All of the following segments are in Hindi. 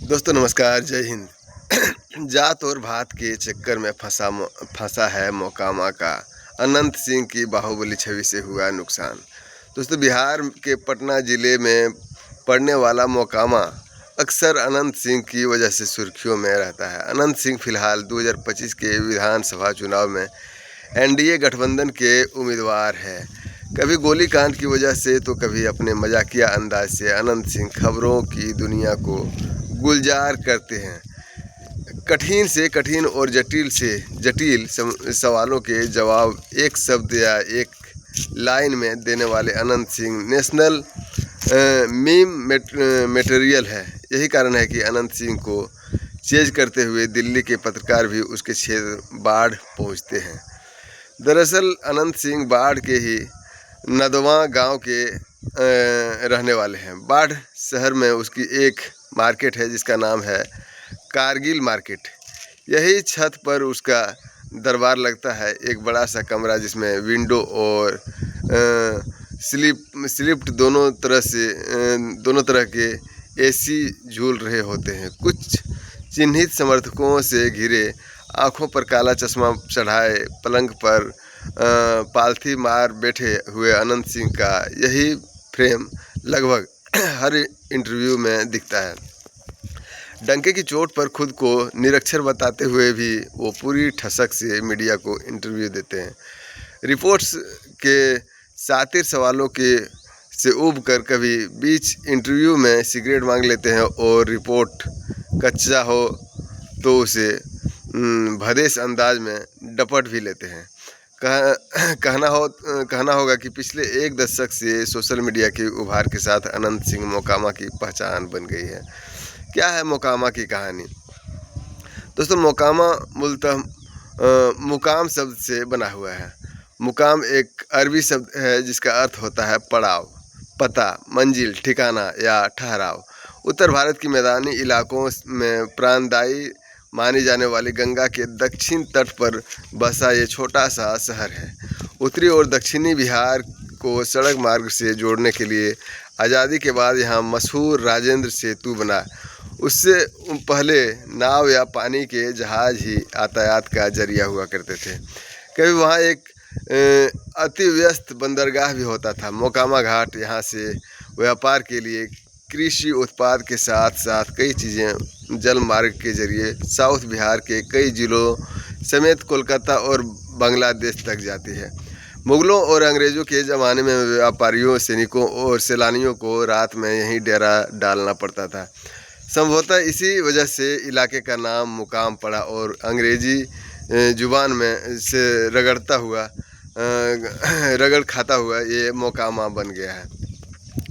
दोस्तों नमस्कार, जय हिंद। जात और भात के चक्कर में फंसा है मोकामा का अनंत सिंह की बाहुबली छवि से हुआ नुकसान। दोस्तों, बिहार के पटना जिले में पड़ने वाला मोकामा अक्सर अनंत सिंह की वजह से सुर्खियों में रहता है। अनंत सिंह फिलहाल 2025 के विधानसभा चुनाव में एनडीए गठबंधन के उम्मीदवार है। कभी गोलीकांड की वजह से तो कभी अपने मजाकिया अंदाज से अनंत सिंह खबरों की दुनिया को गुलजार करते हैं। कठिन से कठिन और जटिल से जटिल सवालों के जवाब एक शब्द या एक लाइन में देने वाले Anant Singh national meme material है। यही कारण है कि अनंत सिंह को चेज करते हुए दिल्ली के पत्रकार भी उसके क्षेत्र बाढ़ पहुंचते हैं। दरअसल अनंत सिंह बाढ़ के ही नदवा गांव के रहने वाले हैं। बाढ़ शहर में उसकी एक मार्केट है जिसका नाम है कारगिल मार्केट। यही छत पर उसका दरबार लगता है। एक बड़ा सा कमरा जिसमें विंडो और स्लिप्ट दोनों तरह के एसी झूल रहे होते हैं। कुछ चिन्हित समर्थकों से घिरे, आंखों पर काला चश्मा चढ़ाए, पलंग पर पालथी मार बैठे हुए अनंत सिंह का यही फ्रेम लगभग हर इंटरव्यू में दिखता है। डंके की चोट पर खुद को निरक्षर बताते हुए भी वो पूरी ठसक से मीडिया को इंटरव्यू देते हैं। रिपोर्ट्स के सातिर सवालों के से उब कर कभी बीच इंटरव्यू में सिगरेट मांग लेते हैं और रिपोर्ट कच्चा हो तो उसे भदेश अंदाज में डपट भी लेते हैं। कहना होगा कि पिछले एक दशक से सोशल मीडिया के उभार के साथ अनंत सिंह मोकामा की पहचान बन गई है। क्या है मोकामा की कहानी? दोस्तों, मोकामा मूलतः मुकाम शब्द से बना हुआ है। मुकाम एक अरबी शब्द है जिसका अर्थ होता है पड़ाव, पता, मंजिल, ठिकाना या ठहराव। उत्तर भारत की मैदानी इलाकों में प्राणदायी मानी जाने वाली गंगा के दक्षिण तट पर बसा ये छोटा सा शहर है। उत्तरी और दक्षिणी बिहार को सड़क मार्ग से जोड़ने के लिए आज़ादी के बाद यहाँ मशहूर राजेंद्र सेतु बना। उससे पहले नाव या पानी के जहाज ही यातायात का जरिया हुआ करते थे। कभी वहाँ एक अति व्यस्त बंदरगाह भी होता था। मोकामा घाट यहाँ से व्यापार के लिए कृषि उत्पाद के साथ साथ कई चीज़ें जल मार्ग के जरिए साउथ बिहार के कई जिलों समेत कोलकाता और बांग्लादेश तक जाती है। मुगलों और अंग्रेज़ों के ज़माने में व्यापारियों, सैनिकों और सैलानियों को रात में यहीं डेरा डालना पड़ता था। संभवतः इसी वजह से इलाके का नाम मुकाम पड़ा और अंग्रेज़ी जुबान में से रगड़ खाता हुआ ये मोकामा बन गया है।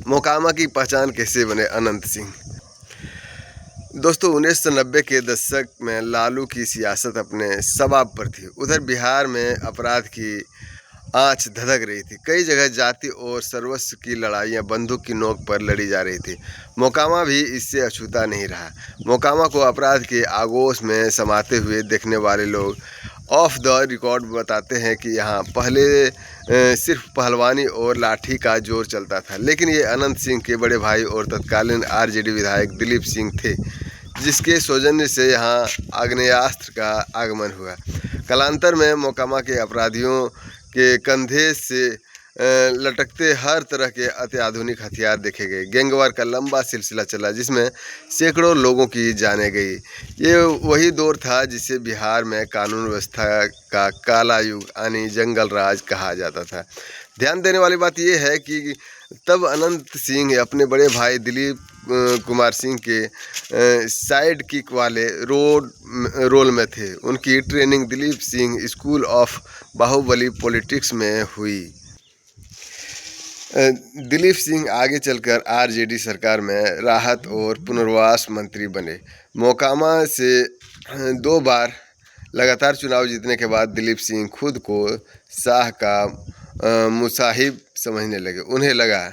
मोकामा की पहचान कैसे बने अनंत सिंह? दोस्तों, 1990 के दशक में लालू की सियासत अपने शबाब पर थी। उधर बिहार में अपराध की आँच धधक रही थी। कई जगह जाति और सर्वस्व की लड़ाइयाँ बंदूक की नोक पर लड़ी जा रही थी। मोकामा भी इससे अछूता नहीं रहा। मोकामा को अपराध के आगोश में समाते हुए देखने वाले लोग ऑफ द रिकॉर्ड बताते हैं कि यहाँ पहले सिर्फ पहलवानी और लाठी का जोर चलता था। लेकिन ये अनंत सिंह के बड़े भाई और तत्कालीन आरजेडी विधायक दिलीप सिंह थे जिसके सौजन्य से यहाँ आग्नेयास्त्र का आगमन हुआ। कालांतर में मोकामा के अपराधियों के कंधे से लटकते हर तरह के अत्याधुनिक हथियार देखे गए। गैंगवार का लंबा सिलसिला चला जिसमें सैकड़ों लोगों की जानें गई। ये वही दौर था जिसे बिहार में कानून व्यवस्था का काला युग यानी जंगल राज कहा जाता था। ध्यान देने वाली बात यह है कि तब अनंत सिंह अपने बड़े भाई दिलीप कुमार सिंह के साइड किक वाले रोल में थे। उनकी training Dilip Singh school of Bahubali politics में हुई। दिलीप सिंह आगे चलकर आरजेडी सरकार में राहत और पुनर्वास मंत्री बने। मोकामा से 2 बार लगातार चुनाव जीतने के बाद दिलीप सिंह खुद को शाह का मुसाहिब समझने लगे। उन्हें लगा